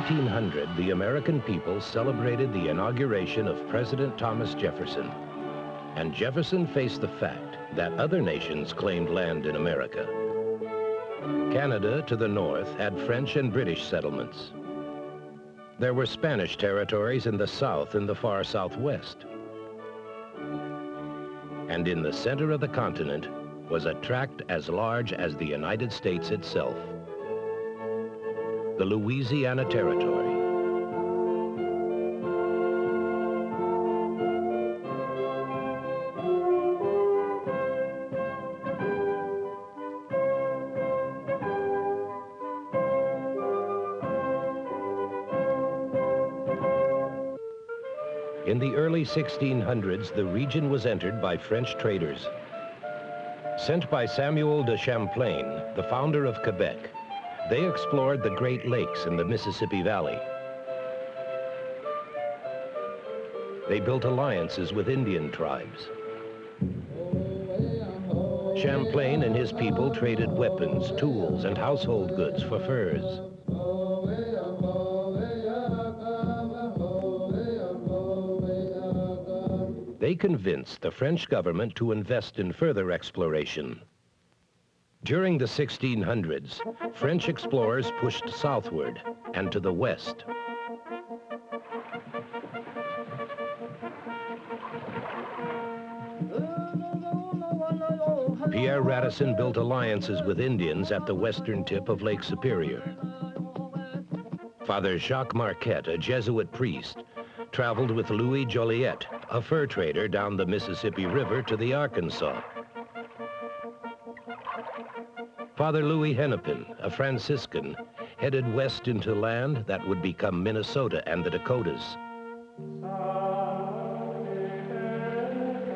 1900, the American people celebrated the inauguration of President Thomas Jefferson. And Jefferson faced the fact that other nations claimed land in America. Canada, to the north, had French and British settlements. There were Spanish territories in the south and the far southwest. And in the center of the continent was a tract as large as the United States itself, the Louisiana Territory. In the early 1600s, the region was entered by French traders. Sent by Samuel de Champlain, the founder of Quebec, they explored the Great Lakes in the Mississippi Valley. They built alliances with Indian tribes. Champlain and his people traded weapons, tools, and household goods for furs. They convinced the French government to invest in further exploration. During the 1600s, French explorers pushed southward and to the west. Pierre Radisson built alliances with Indians at the western tip of Lake Superior. Father Jacques Marquette, a Jesuit priest, traveled with Louis Joliet, a fur trader, down the Mississippi River to the Arkansas. Father Louis Hennepin, a Franciscan, headed west into land that would become Minnesota and the Dakotas.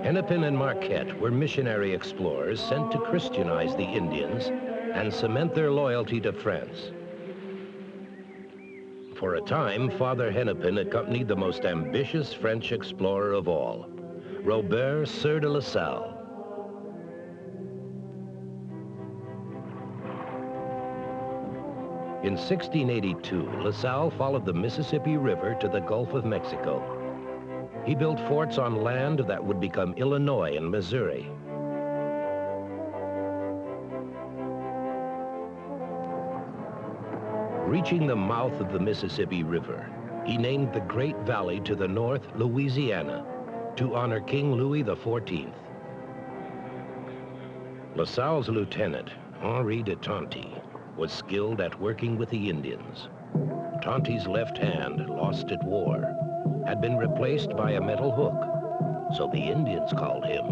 Hennepin and Marquette were missionary explorers sent to Christianize the Indians and cement their loyalty to France. For a time, Father Hennepin accompanied the most ambitious French explorer of all, Robert Sieur de La Salle. In 1682, La Salle followed the Mississippi River to the Gulf of Mexico. He built forts on land that would become Illinois and Missouri. Reaching the mouth of the Mississippi River, he named the Great Valley to the north Louisiana to honor King Louis XIV. La Salle's lieutenant, Henri de Tonty, was skilled at working with the Indians. Tonty's left hand, lost at war, had been replaced by a metal hook, so the Indians called him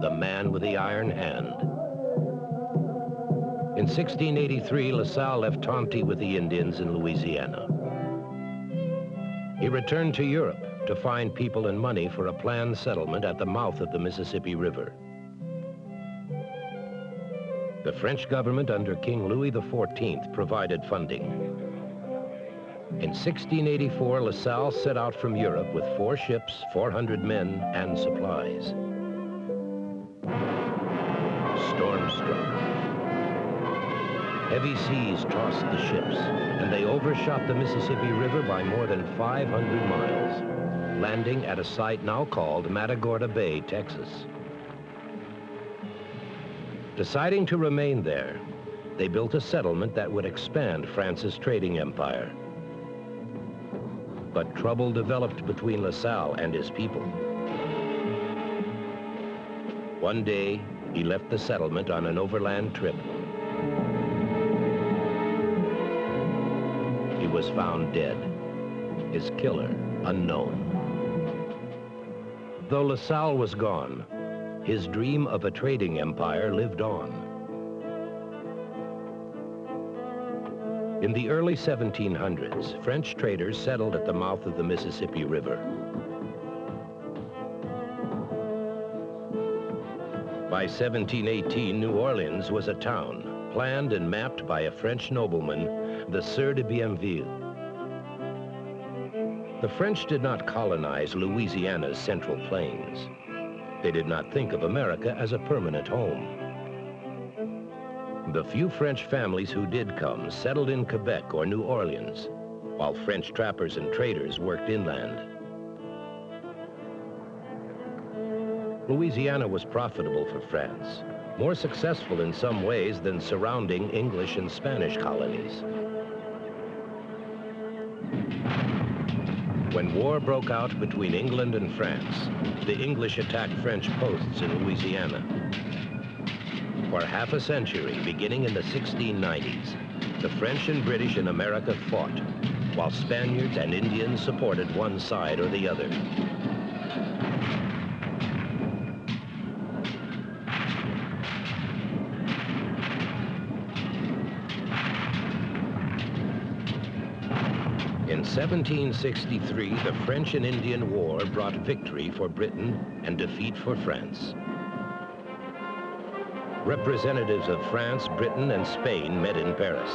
the man with the iron hand. In 1683, La Salle left Tonty with the Indians in Louisiana. He returned to Europe to find people and money for a planned settlement at the mouth of the Mississippi River. The French government under King Louis XIV provided funding. In 1684, La Salle set out from Europe with 4 ships, 400 men, and supplies. Storm struck. Heavy seas tossed the ships, and they overshot the Mississippi River by more than 500 miles, landing at a site now called Matagorda Bay, Texas. Deciding to remain there, they built a settlement that would expand France's trading empire. But trouble developed between La Salle and his people. One day, he left the settlement on an overland trip. He was found dead, his killer unknown. Though La Salle was gone, his dream of a trading empire lived on. In the early 1700s, French traders settled at the mouth of the Mississippi River. By 1718, New Orleans was a town, planned and mapped by a French nobleman, the Sieur de Bienville. The French did not colonize Louisiana's Central Plains. They did not think of America as a permanent home. The few French families who did come settled in Quebec or New Orleans. while French trappers and traders worked inland. Louisiana was profitable for France, more successful in some ways than surrounding English and Spanish colonies. When war broke out between England and France, the English attacked French posts in Louisiana. For half a century, beginning in the 1690s, the French and British in America fought, while Spaniards and Indians supported one side or the other. In 1763, the French and Indian War brought victory for Britain and defeat for France. Representatives of France, Britain, and Spain met in Paris.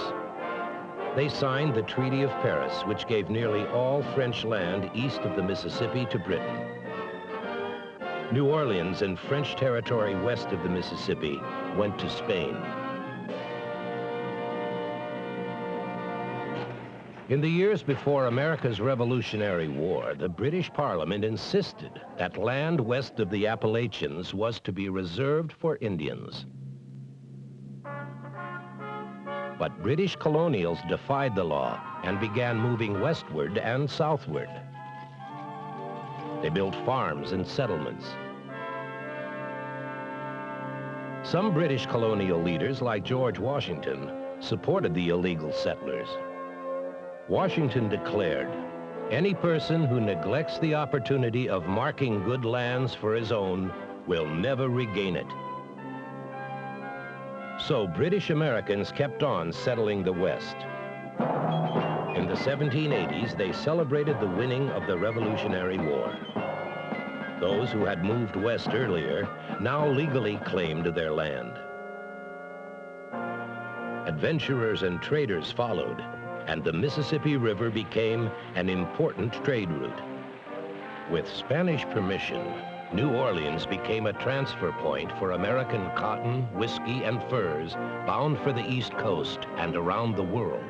They signed the Treaty of Paris, which gave nearly all French land east of the Mississippi to Britain. New Orleans and French territory west of the Mississippi went to Spain. In the years before America's Revolutionary War, the British Parliament insisted that land west of the Appalachians was to be reserved for Indians. But British colonials defied the law and began moving westward and southward. They built farms and settlements. Some British colonial leaders, like George Washington, supported the illegal settlers. Washington declared, "Any person who neglects the opportunity of marking good lands for his own will never regain it." So British Americans kept on settling the West. In the 1780s, they celebrated the winning of the Revolutionary War. Those who had moved west earlier now legally claimed their land. Adventurers and traders followed, and the Mississippi River became an important trade route. With Spanish permission, New Orleans became a transfer point for American cotton, whiskey, and furs bound for the East Coast and around the world.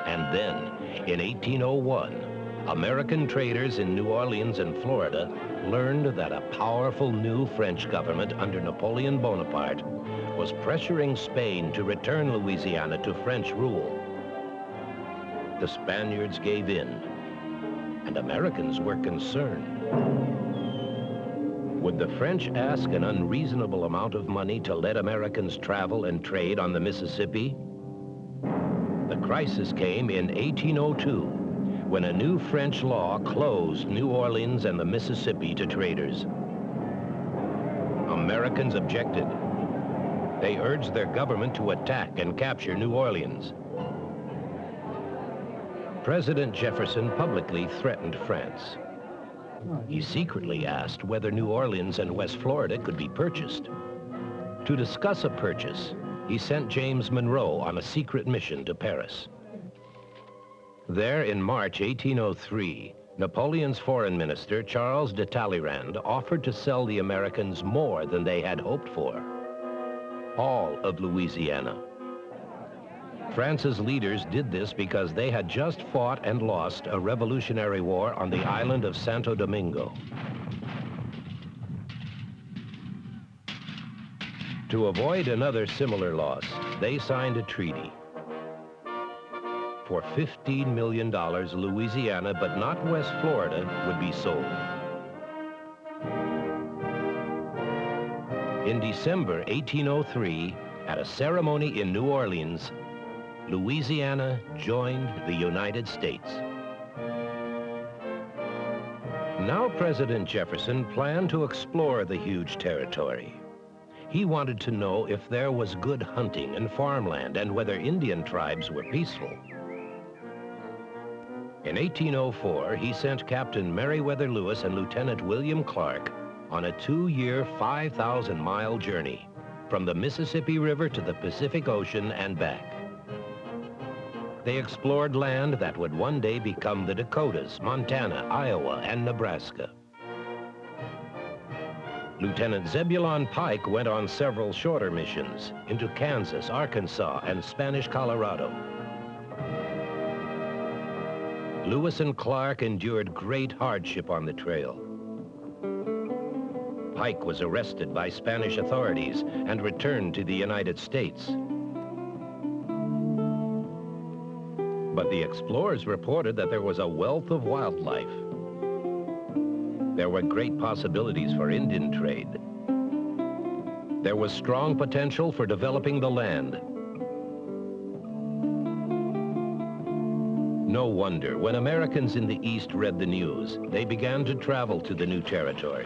And then, in 1801, American traders in New Orleans and Florida learned that a powerful new French government under Napoleon Bonaparte was pressuring Spain to return Louisiana to French rule. The Spaniards gave in, and Americans were concerned. Would the French ask an unreasonable amount of money to let Americans travel and trade on the Mississippi? The crisis came in 1802, when a new French law closed New Orleans and the Mississippi to traders. Americans objected. They urged their government to attack and capture New Orleans. President Jefferson publicly threatened France. He secretly asked whether New Orleans and West Florida could be purchased. To discuss a purchase, he sent James Monroe on a secret mission to Paris. There, in March 1803, Napoleon's foreign minister, Charles de Talleyrand, offered to sell the Americans more than they had hoped for: all of Louisiana. France's leaders did this because they had just fought and lost a revolutionary war on the island of Santo Domingo. To avoid another similar loss, they signed a treaty. For $15 million, Louisiana, but not West Florida, would be sold. In December 1803, at a ceremony in New Orleans, Louisiana joined the United States. Now President Jefferson planned to explore the huge territory. He wanted to know if there was good hunting and farmland and whether Indian tribes were peaceful. In 1804, he sent Captain Meriwether Lewis and Lieutenant William Clark on a 2-year, 5,000-mile journey from the Mississippi River to the Pacific Ocean and back. They explored land that would one day become the Dakotas, Montana, Iowa, and Nebraska. Lieutenant Zebulon Pike went on several shorter missions into Kansas, Arkansas, and Spanish Colorado. Lewis and Clark endured great hardship on the trail. Pike was arrested by Spanish authorities and returned to the United States. But the explorers reported that there was a wealth of wildlife. There were great possibilities for Indian trade. There was strong potential for developing the land. No wonder, when Americans in the East read the news, they began to travel to the new territory.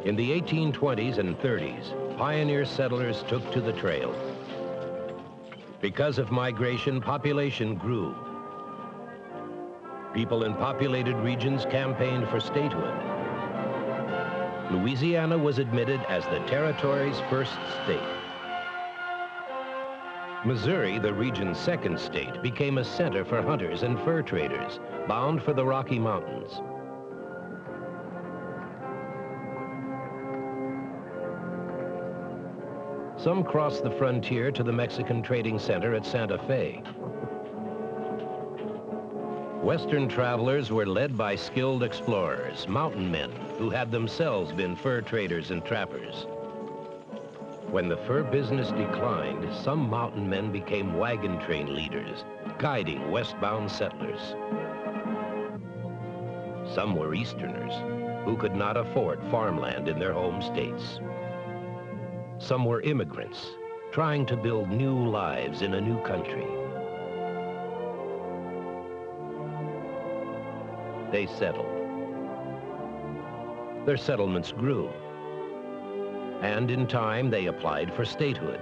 In the 1820s and 30s, pioneer settlers took to the trail. Because of migration, population grew. People in populated regions campaigned for statehood. Louisiana was admitted as the territory's first state. Missouri, the region's second state, became a center for hunters and fur traders bound for the Rocky Mountains. Some crossed the frontier to the Mexican Trading Center at Santa Fe. Western travelers were led by skilled explorers, mountain men, who had themselves been fur traders and trappers. When the fur business declined, some mountain men became wagon train leaders, guiding westbound settlers. Some were Easterners, who could not afford farmland in their home states. Some were immigrants, trying to build new lives in a new country. They settled. Their settlements grew, and in time they applied for statehood.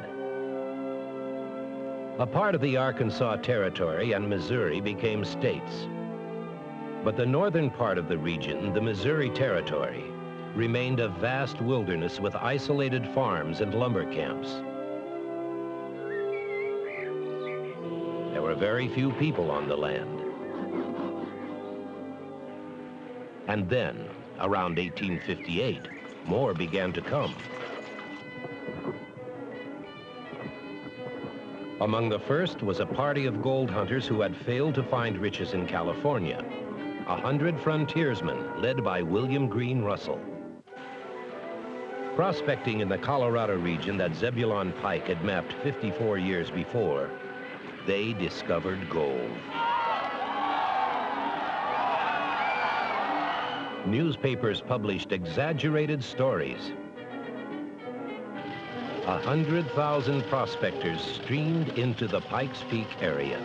A part of the Arkansas Territory and Missouri became states. But the northern part of the region, the Missouri Territory, remained a vast wilderness with isolated farms and lumber camps. There were very few people on the land. And then, around 1858, more began to come. Among the first was a party of gold hunters who had failed to find riches in California. 100 frontiersmen led by William Green Russell. Prospecting in the Colorado region that Zebulon Pike had mapped 54 years before, they discovered gold. Newspapers published exaggerated stories. 100,000 prospectors streamed into the Pikes Peak area.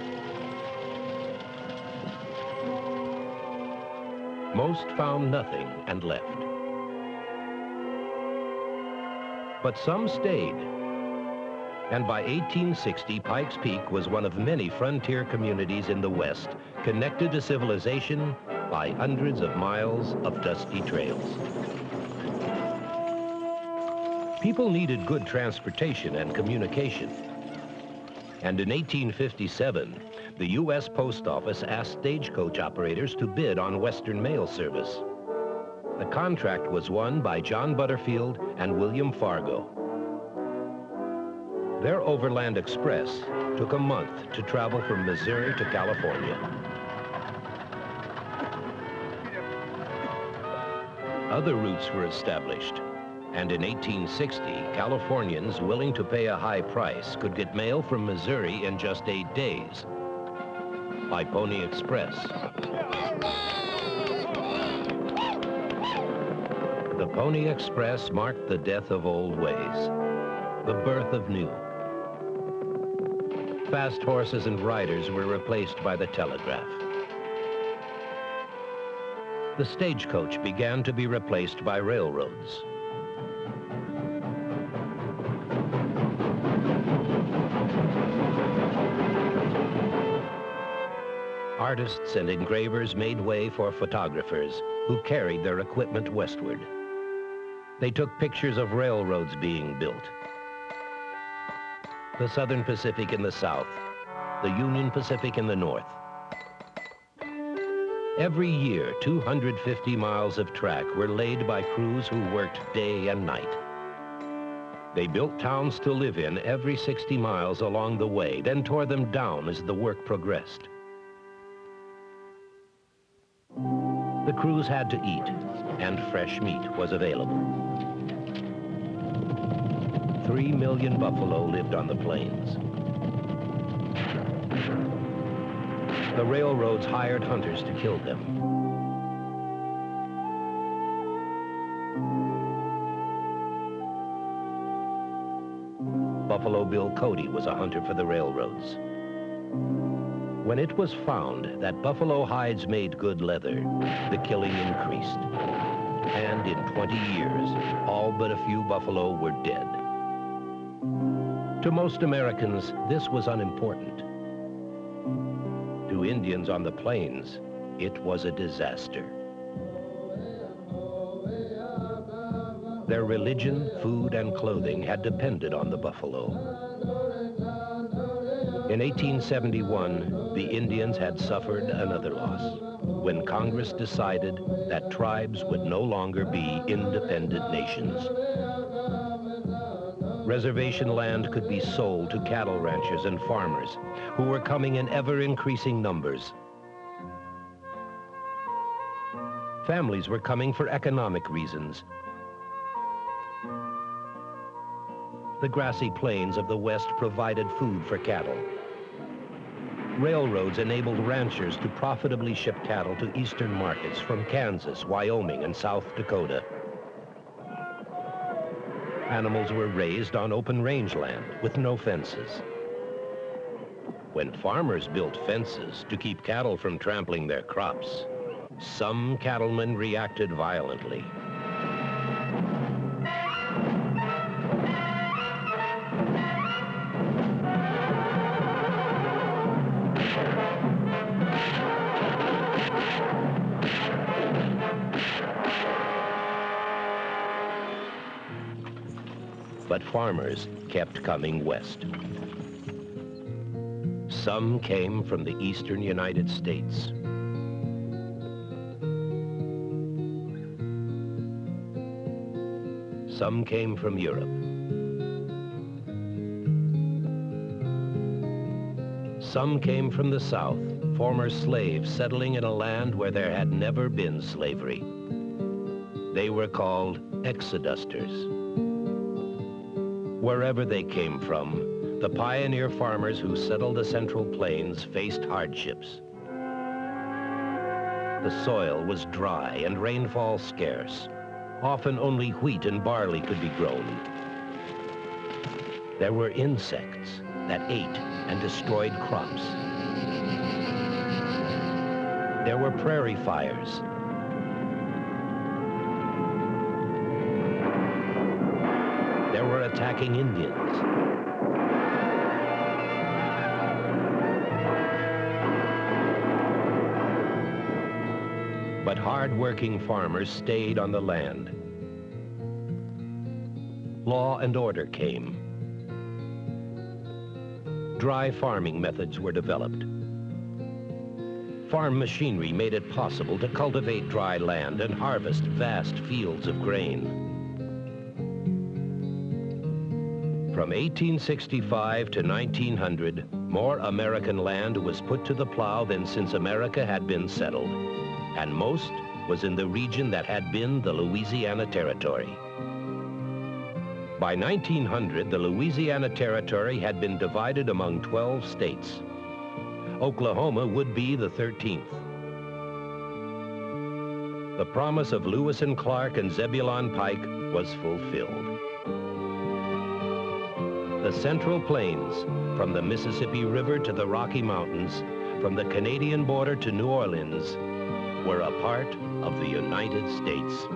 Most found nothing and left. But some stayed. And by 1860, Pikes Peak was one of many frontier communities in the West connected to civilization by hundreds of miles of dusty trails. People needed good transportation and communication. And in 1857, the U.S. Post Office asked stagecoach operators to bid on Western mail service. The contract was won by John Butterfield and William Fargo. Their Overland Express took a month to travel from Missouri to California. Other routes were established, and in 1860, Californians willing to pay a high price could get mail from Missouri in just 8 days by Pony Express. The Pony Express marked the death of old ways, the birth of new. Fast horses and riders were replaced by the telegraph. The stagecoach began to be replaced by railroads. Artists and engravers made way for photographers who carried their equipment westward. They took pictures of railroads being built. The Southern Pacific in the south, the Union Pacific in the north. Every year, 250 miles of track were laid by crews who worked day and night. They built towns to live in every 60 miles along the way, then tore them down as the work progressed. The crews had to eat, and fresh meat was available. 3 million buffalo lived on the plains. The railroads hired hunters to kill them. Buffalo Bill Cody was a hunter for the railroads. When it was found that buffalo hides made good leather, the killing increased. And in 20 years, all but a few buffalo were dead. To most Americans, this was unimportant. To Indians on the plains, it was a disaster. Their religion, food, and clothing had depended on the buffalo. In 1871, the Indians had suffered another loss when Congress decided that tribes would no longer be independent nations. Reservation land could be sold to cattle ranchers and farmers who were coming in ever-increasing numbers. Families were coming for economic reasons. The grassy plains of the West provided food for cattle. Railroads enabled ranchers to profitably ship cattle to eastern markets from Kansas, Wyoming, and South Dakota. Animals were raised on open rangeland with no fences. When farmers built fences to keep cattle from trampling their crops, some cattlemen reacted violently. But farmers kept coming west. Some came from the eastern United States. Some came from Europe. Some came from the South, former slaves settling in a land where there had never been slavery. They were called exodusters. Wherever they came from, the pioneer farmers who settled the Central Plains faced hardships. The soil was dry and rainfall scarce. Often only wheat and barley could be grown. There were insects that ate and destroyed crops. There were prairie fires. There were attacking Indians. But hard-working farmers stayed on the land. Law and order came. Dry farming methods were developed. Farm machinery made it possible to cultivate dry land and harvest vast fields of grain. From 1865 to 1900, more American land was put to the plow than since America had been settled, and most was in the region that had been the Louisiana Territory. By 1900, the Louisiana Territory had been divided among 12 states. Oklahoma would be the 13th. The promise of Lewis and Clark and Zebulon Pike was fulfilled. The Central Plains, from the Mississippi River to the Rocky Mountains, from the Canadian border to New Orleans, were a part of the United States.